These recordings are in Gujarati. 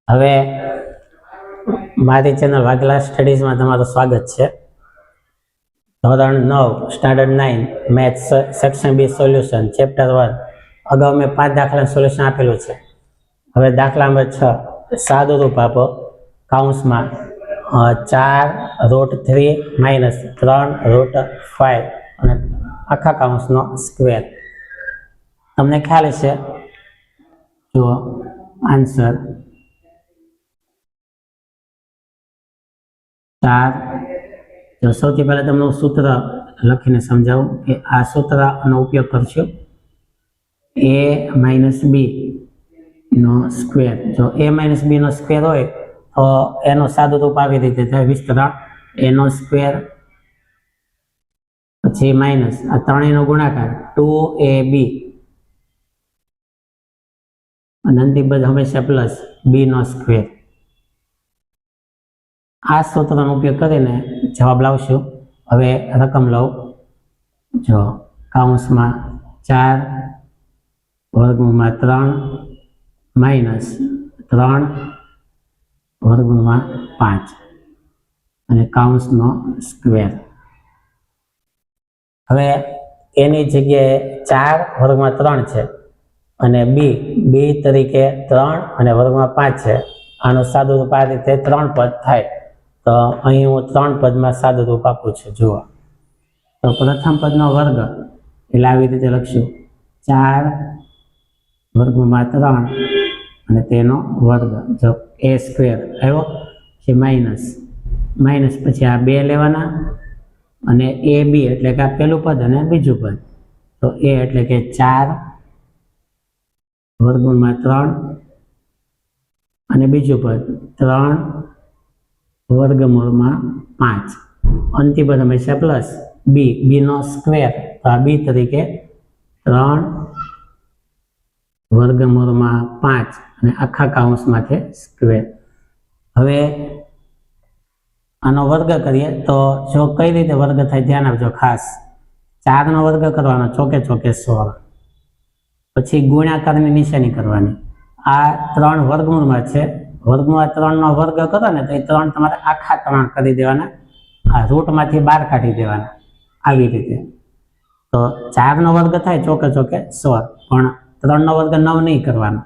હવે મારી ચેનલ વાઘેલા સ્ટડીઝમાં તમારું સ્વાગત છે. ધોરણ 9 standard 9 maths section B solution chapter 1. અગાઉ મેં 5 દાખલાનું સોલ્યુશન આપેલું છે. હવે દાખલા નંબર 6 સાદું રૂપ આપો. કૌંસમાં 4√3 - 3√5 અને આખા કૌંસનો સ્ક્વેર. તમને ખ્યાલ હશે, જુઓ આન્સર 4. તો સૌથી પહેલા તમને સૂત્ર લખીને સમજાવું કે આ સૂત્રનો ઉપયોગ કરશું. a - b નો સ્ક્વેર. જો a - b નો સ્ક્વેર હોય તો એનો સાદું રૂપ આવી રીતે થાય, વિસ્તરણ a નો સ્ક્વેર પછી માઇનસ આ ત્રણેયનો ગુણાકાર 2ab અને અંતિમ પદ હંમેશા પ્લસ b નો સ્ક્વેર. આ સૂત્રનો ઉપયોગ કરીને જવાબ લાવશું. હવે રકમ લઉં. જો કૌંસમાં 4√3 - 3√5 અને કૌંસનો સ્ક્વેર. હવે એની જગ્યાએ 4√3 છે અને b તરીકે 3 અને √5 છે. આનું સાદું રૂપ આ રીતે 3 પદ થાય. તો અહીં હું 3 પદમાં સાદું રૂપ આપું છું. જુઓ, તો પ્રથમ પદનો વર્ગ એટલે આવી રીતે લખશું 4√3 અને તેનો વર્ગ. જો a સ્ક્વેર આવ્યો છે માઇનસ પછી આ 2 લેવાના અને ab એટલે કે આ પહેલું પદ અને બીજું પદ. તો a એટલે કે 4√3 અને બીજું પદ 3√5. અંતિમ પદ હંમેશા પ્લસ b નો સ્ક્વેર. તો આ b તરીકે 3√5 અને આખા કૌંસમાંથી સ્ક્વેર. હવે આનો વર્ગ કરીએ તો જો કઈ રીતે વર્ગ થાય ધ્યાન આપજો ખાસ. 4 નો વર્ગ કરવાનો ચોકે 16, પછી ગુણાકારની નિશાની કરવાની. આ 3 વર્ગમૂળમાં છે, વર્ગમૂળ 3 નો વર્ગ કરો ને તો એ 3 તમારે આખા 3 કરી દેવાના, આ રૂટમાંથી બહાર કાઢી દેવાના આવી રીતે. તો 4 નો વર્ગ થાય ચોકે 16, પણ 3 નો વર્ગ 9 નહીં કરવાનો,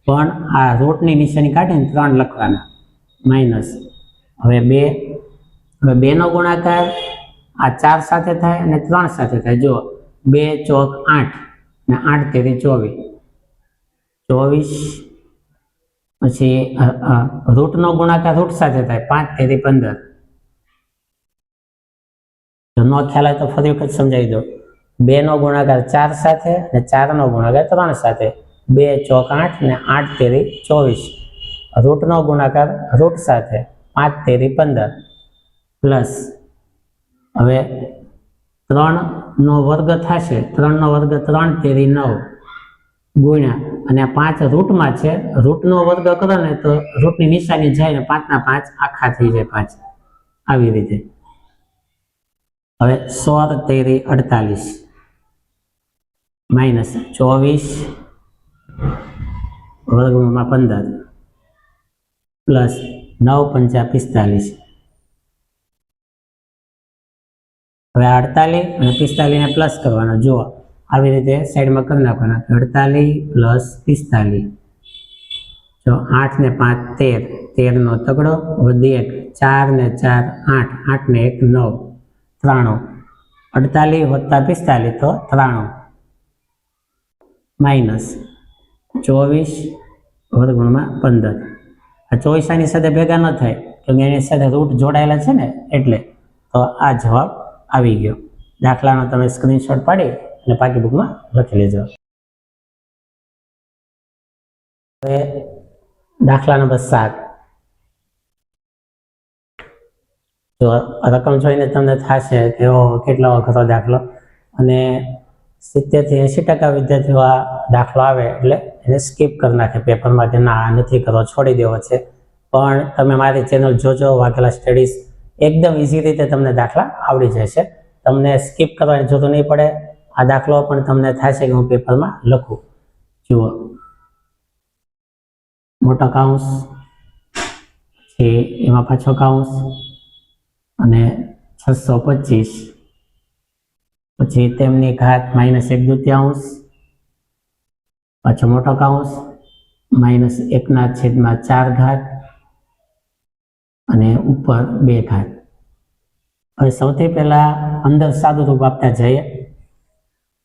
પણ આ રૂટની નિશાની કાઢીને 3 લખવાના માઇનસ. હવે 2 નો ગુણાકાર આ 4 સાથે થાય અને 3 સાથે થાય. જુઓ 2 ચોક 8 ને 8 તેરી 24. પછી રૂટનો ગુણાકાર રૂટ સાથે થાય 5 તેરી 15. જો નો ખ્યાલ હોય તો ફરી વખત સમજાવી દો. 2 નો ગુણાકાર 4 સાથે અને 4 નો ગુણાકાર 3 સાથે. 2 ચોક 8 ને 8 તેરી 24. રૂટનો ગુણાકાર રૂટ સાથે 5 તેરી 15 પ્લસ. હવે 3 નો વર્ગ થશે, 3 નો વર્ગ 3 તેરી 9 ગુણ્યા અને આ 5 રૂટમાં છે, રૂટનો વર્ગ કરો ને તો રૂટની નિશાની જાય ને 5 ના 5 આખા થઈ જાય 5 આવી રીતે. હવે 16 તેરી 48 માઇનસ 24√15 પ્લસ 9 પંચા 45. હવે 48 અને 45 ને પ્લસ કરવાનો. જુઓ આવી રીતે સાઈડમાં કરી નાખવાના. 48 પ્લસ 45. જો 8 ને 5 13, 13 નો તગડો વધી 1, 4 ને 4 8, 8 ને 1 9, 93. 48 વત્તા 45 તો 93 માઇનસ 24√15. આ 24 આની સાથે ભેગા ન થાય કેમ કે એની સાથે રૂટ જોડાયેલા છે ને, એટલે તો આ જવાબ આવી ગયો. દાખલાનો તમે સ્ક્રીનશોટ પાડી અને પાકી બુકમાં લખી લેજો. હવે દાખલા નંબર 7. જો રકમ જોઈને તમને થશે કે કેટલો અઘરો દાખલો, અને 70 થી 80% વિદ્યાર્થીઓ આ દાખલો આવે એટલે એને સ્કીપ કરી નાખે પેપરમાં કે ના નથી કરવો, છોડી દેવો છે. પણ તમે મારી ચેનલ જોજો, વાઘેલા સ્ટડીઝ. એકદમ ઇઝી રીતે તમને દાખલા આવડી જશે. તમને સ્કીપ કરવાની જરૂર નહીં પડે. આ દાખલો પણ તમને થશે કે હું પેપરમાં લખું. જુઓ મોટા કૌંસ પછી એમાં પાછો કૌંસ અને 625, પછી તેમની ઘાત -1/2, પાછો મોટો કૌંસ -1/4 ઘાત અને ઉપર 2 ઘાત. હવે સૌથી પહેલા અંદર સાદું રૂપ આપતા જઈએ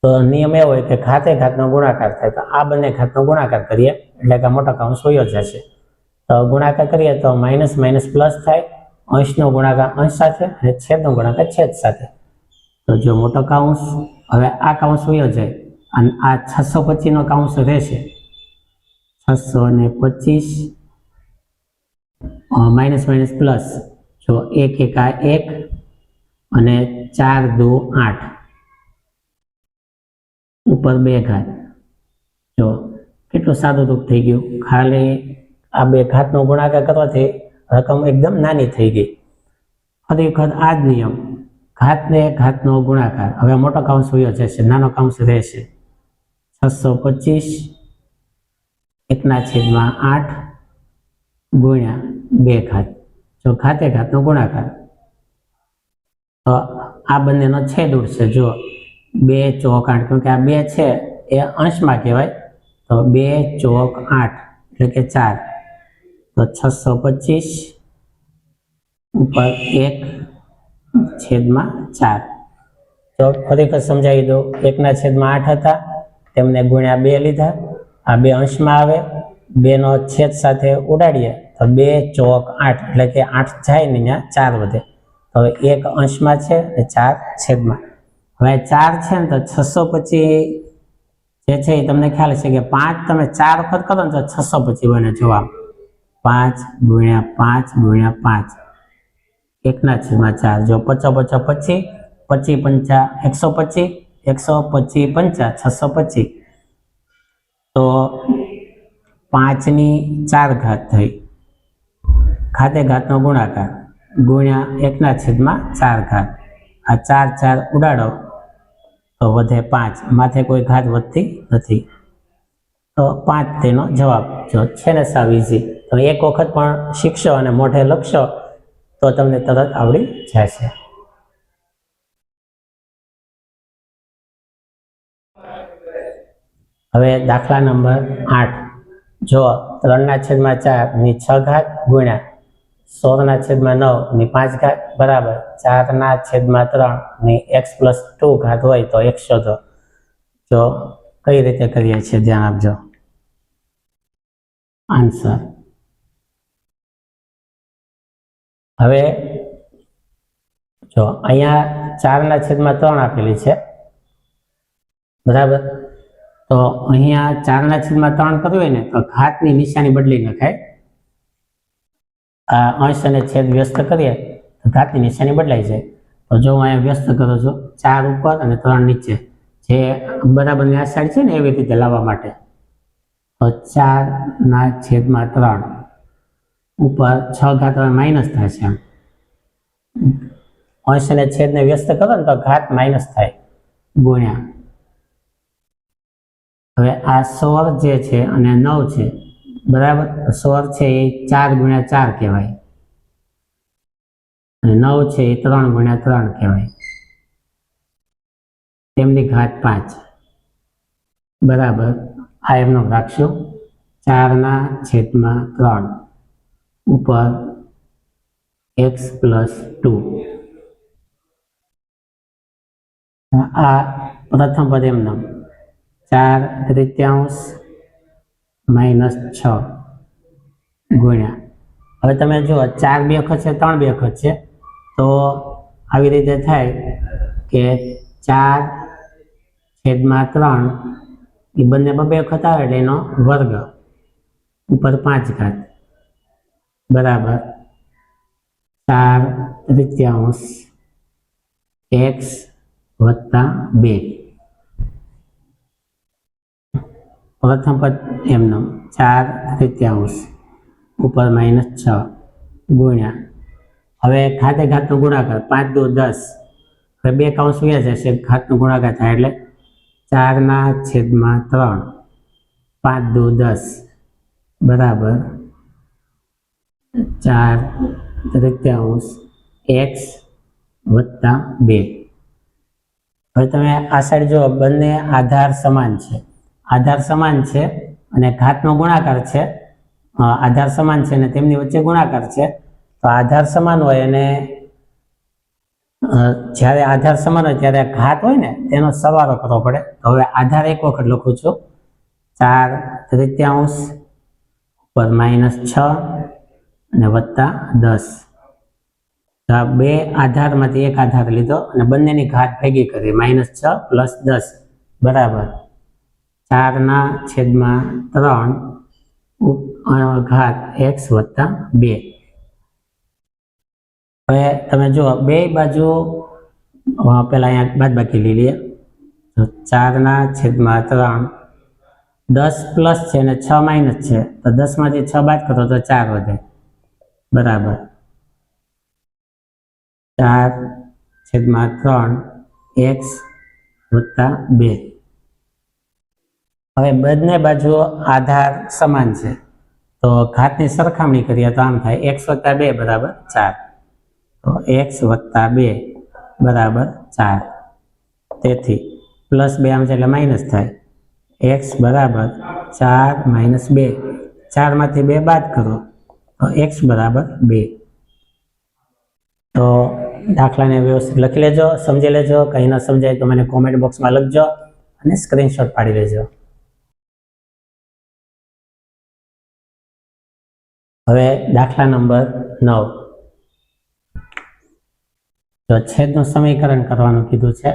તો નિયમ એવો હોય કે ઘાતે ઘાતનો ગુણાકાર થાય, તો આ બંને ઘાતનો ગુણાકાર કરીએ એટલે કે મોટો કૌંસ વયો જશે. તો ગુણાકાર કરીએ તો માઇનસ માઇનસ પ્લસ થાય, અંશનો ગુણાકાર અંશ સાથે અને છેદનો ગુણાકાર છેદ સાથે. તો જો મોટો કૌંસ, હવે આ કૌંસ વયો જાય અને આ 625 નો કૌંસ રહેશે. 625 માઇનસ માઇનસ પ્લસ, જો 1 1 આ 1 અને 4 2 8 ઉપર 2 ઘાત. જો કેટલું સાદું રૂપ થઈ ગયું, ખાલી આ 2 ઘાતનો ગુણાકાર કરવાથી રકમ એકદમ નાની થઈ ગઈ. ફરી વખત આ જ નિયમ, ઘાતને ઘાતનો ગુણાકાર. હવે મોટો કૌંસ વયો જશે, નાનો કૌંસ રહેશે. 625 1/8 ગુણ્યા 2 ઘાત. જો ઘાતે ઘાતનો ગુણાકાર, તો આ બંનેનો છેદ ઉડશે. જો 2 ચોક 8, કેમ કે આ 2 છે એ અંશમાં કહેવાય, તો 2 ચોક 8 એટલે કે 4. તો 625 ઉપર 1/4. તો ફરી વખત સમજાવી દો, 1/8 હતા, તેમને ગુણ્યા 2 લીધા. આ 2 અંશમાં આવે, 2 નો છેદ સાથે ઉડાડીએ તો 2 ચોક 8 એટલે કે 8 જાય ને ત્યાં 4 વધે. તો 1 અંશમાં છે અને 4 છેદમાં. હવે 4 છે ને તો 625 જે છે એ તમને ખ્યાલ છે કે 5 તમે 4 વખત કરો ને તો 625 બને. જવાબ 5 ગુણ્યા 5 ગુણ્યા 5 1/4. જો 5 5 25, 25 5 125, 125 5 625. તો 5/4 ઘાત થઈ. ઘાતે ઘાતનો ગુણાકાર ગુણ્યા 1/4 ઘાત. આ 4 4 ઉડાડો તો વધે 5, માથે કોઈ ઘાત વધતી નથી. તો 5 તેનો જવાબ. જો છે ને સાવ ઈઝી, તો એક વખત પણ શીખશો અને મોઢે લખશો તો તમને તરત આવડી જશે. હવે દાખલા નંબર 8. જો 3/4 ની 6 ઘાત ગુણ્યા 16/9 ની 5 ઘાત બરાબર 4/3 ની x+2 ઘાત હોય તો x શોધો. જો કઈ રીતે કરીએ છીએ ધ્યાન આપજો. આન્સર હવે જો અહીંયા 4/3 આપેલી છે બરાબર. તો અહીંયા 4/3 કરવું હોય ને તો ઘાતની નિશાની બદલી નખાય. આ અંશ અને છેદ વ્યસ્ત કરીએ તો ઘાતની નિશાની બદલાઈ જાય. તો જો હું અહીંયા વ્યસ્ત કરું છું, 4 ઉપર અને 3 નીચે, જે બરાબરની આ સાઈડ છે ને એવી રીતે લાવવા માટે. તો 4/3 ઉપર 6 ઘાત માઇનસ થશે. અંશ અને છેદને વ્યસ્ત કરો ને તો ઘાત માઇનસ થાય ગુણ્યા. હવે આ 16 જે છે અને 9 છે બરાબર. 16 છે એ 4 ગુણ્યા 4 કહેવાય અને 9 છે એ 3 ગુણ્યા 3 કહેવાય. તેમની ઘાત 5 બરાબર. આ એમનો રાખશું 4/3 ઉપર x+2. આ પ્રથમ પદ એમનો 4/3 -6 ગુણ્યા. હવે તમે જુઓ 4 બે વખત છે, 3 બે વખત છે, તો આવી રીતે થાય કે 4/3 એ બંને બે વખત આવે એટલે એનો વર્ગ ઉપર 5 ઘાત બરાબર 4/3 x + 2. પ્રથમ પદ એમનો 4/3 ઉપર -6 ગુણ્યા. હવે ઘાતે ઘાતનો ગુણાકાર 5 2 10. હવે 2 કૌંસ વ્યા જશે, ઘાતનો ગુણાકાર થાય એટલે 4/3 5 2 10 બરાબર 4/3 x વત્તા 2. હવે તમે આ સાઈડ જો બંને આધાર સમાન છે, આધાર સમાન છે અને ઘાતનો ગુણાકાર છે, આધાર સમાન છે અને તેમની વચ્ચે ગુણાકાર છે. તો આધાર સમાન હોય અને જ્યારે આધાર સમાન હોય ત્યારે ઘાત હોય ને તેનો સરવાળો કરવો પડે. તો હવે આધાર એક વખત લખું છું, 4/3 ઉપર -6 અને વત્તા 10. તો આ બે આધારમાંથી એક આધાર લીધો અને બંનેની ઘાત ભેગી કરી, -6 + 10 બરાબર 4/3 ઘાત x વત્તા 2. હવે તમે જુઓ બે બાજુ પેલા અહીંયા બાદબાકી લઈ લઈએ. તો 4/3 10 પ્લસ છે અને 6 માઇનસ છે, તો 10 માંથી 6 બાદ કરો તો 4 વધે બરાબર 4/3 x વત્તા 2. હવે બંને બાજુ આધાર સમાન છે તો ઘાતની સરખામણી કરીએ તો આમ થાય x વત્તા 2 બરાબર 4. તો x વત્તા 2 બરાબર 4. તેથી +2 આમ છે એટલે માઇનસ થાય, x બરાબર 4 - 2. 4 માંથી 2 બાદ કરો તો x બરાબર 2. તો દાખલાને વ્યવસ્થિત લખી લેજો, સમજી લેજો. કંઈ ન સમજાય તો મને કોમેન્ટ બોક્સમાં લખજો અને સ્ક્રીનશોટ પાડી લેજો. હવે દાખલા નંબર 9. તો છેદનું સમીકરણ કરવાનું કીધું છે.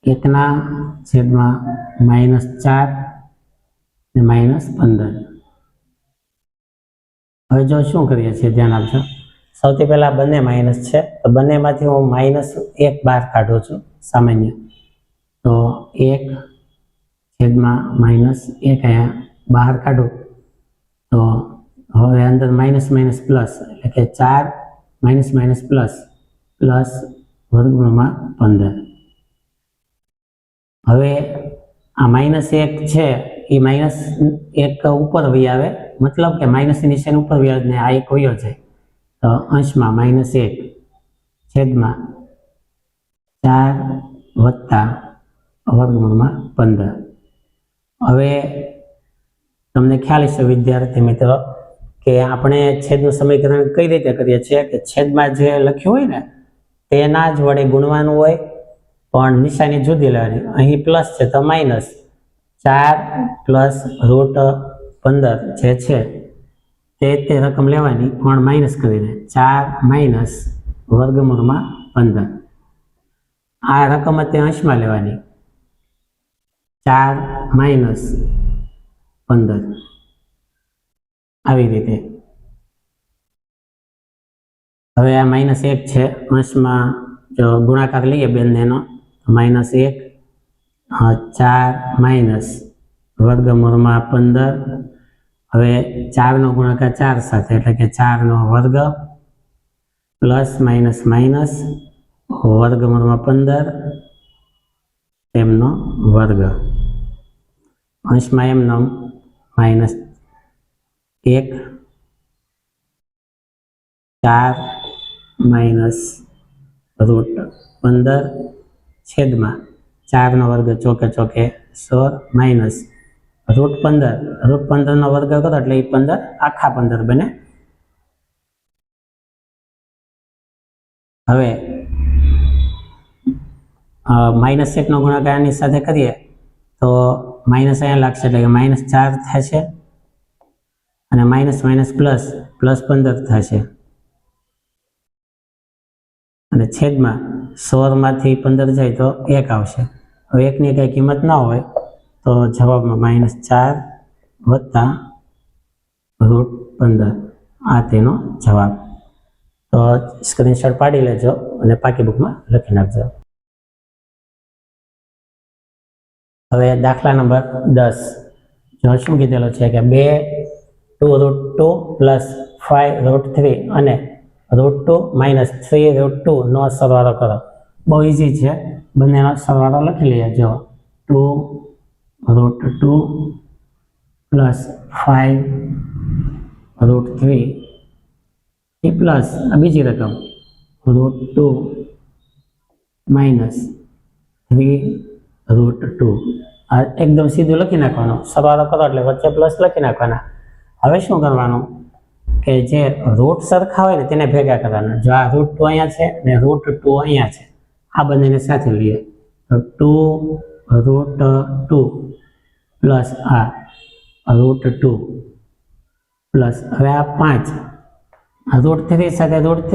1/4 અને -15. હવે જો શું કરીએ છીએ ધ્યાન આપજો. સૌથી પહેલા બંને માઇનસ છે તો બંનેમાંથી હું -1 બહાર કાઢું છું સામાન્ય. તો 1/-1 અહીંયા બહાર કાઢું તો હવે અંદર માઇનસ પ્લસ એટલે કે 4 પ્લસ વર્ગમૂળમાં 15. હવે આ -1 છે એ -1 ઉપર વહી આવે, મતલબ કે માઇનસની નિશાની ઉપર વહી આવે ને આ એક વયો જાય તો અંશમાં -1 છેદમાં 4 વત્તા વર્ગમૂળમાં 15. હવે તમને ખ્યાલ હશે વિદ્યાર્થી મિત્રો કે આપણે છેદનું સમીકરણ કઈ રીતે કરીએ છીએ કે છેદમાં જે લખ્યું હોય ને તેના જ વડે ગુણવાનું હોય પણ નિશાની જુદી લેવાની. અહીં પ્લસ છે તો માઇનસ 4 + √15 જે છે તે રકમ લેવાની પણ માઇનસ કરીને 4 - વર્ગમૂળમાં 15. આ રકમ તે અંશમાં લેવાની 4 - 15 આવી રીતે. હવે આ -1 છે, અંશમાં જો ગુણાકાર લઈએ બંનેનો -1 4 - વર્ગમૂળમાં 15. હવે 4 નો ગુણાકાર 4 સાથે એટલે કે 4 નો વર્ગ પ્લસ માઇનસ વર્ગમૂળમાં 15 તેમનો વર્ગ અંશમાં એમનો -1 4 - √15 છેદમાં 4 નો વર્ગ ચોકે 16 √15 નો વર્ગ કરો એટલે એ 15 આખા 15 બને. હવે -1 નો ગુણાકાર આની સાથે કરીએ તો માઇનસ અહીંયા લાગશે એટલે કે -4 થશે અને પ્લસ 15 થશે અને છેદમાં 16 માંથી 15 જાય તો 1 આવશે. હવે 1 ની કઈ કિંમત ના હોય તો જવાબમાં -4 વત્તા √15 આ તેનો જવાબ. તો સ્ક્રીનશોટ પાડી લેજો અને પાકી બુકમાં લખી નાખજો. હવે દાખલા નંબર 10. જો શું કીધેલો છે કે 2√2 + 5√3 અને √2 - 3√2 નો સરવાળો કરો. બહુ ઇઝી છે, બંનેનો સરવાળો લખી લઈએ. જો 2√2 + 5√3 એ પ્લસ બીજી રકમ √2 માઇનસ 3√2. આ એકદમ સીધું લખી નાખવાનું, સરવાળો કરો એટલે વચ્ચે પ્લસ લખી નાખવાના. હવે શું કરવાનું કે જે રૂટ સરખા હોય ને તેને ભેગા કરવાના. જો આ √2 અહીંયા છે ને √2 અહીંયા છે, આ બંનેને સાથે લઈએ તો 2√2 પ્લસ આ √2 પ્લસ હવે આ 5 √3 સાથે √3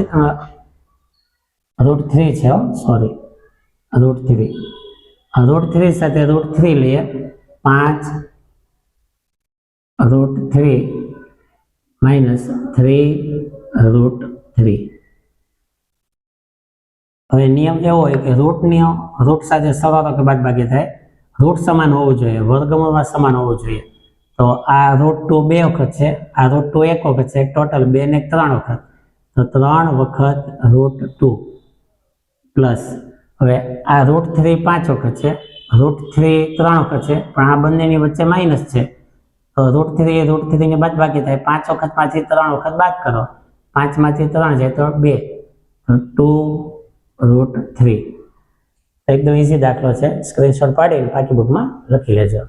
છે, સોરી √3 સાથે √3 લઈએ 5√3 માઇનસ 3√3. હવે નિયમ એવો હોય કે રૂટ સાથે સરવાળો કે બાદબાકી થાય, રૂટ સમાન હોવું જોઈએ, વર્ગમૂળમાં સમાન હોવું જોઈએ. તો આ √2 બે વખત છે, આ √2 એક વખત છે, ટોટલ 2 ને 3 વખત, તો 3 વખત √2 પ્લસ હવે આ √3 5 વખત છે, √3 3 વખત છે, પણ આ બંનેની વચ્ચે માઇનસ છે, તો √3 ની બાદબાકી થાય, 5 વખતમાંથી 3 વખત બાદ કરો, 5 માંથી 3 જાય તો 2, 2√3. એકદમ ઈઝી દાખલો છે, સ્ક્રીનશોટ પાડીને પાકી બુકમાં લખી લેજો.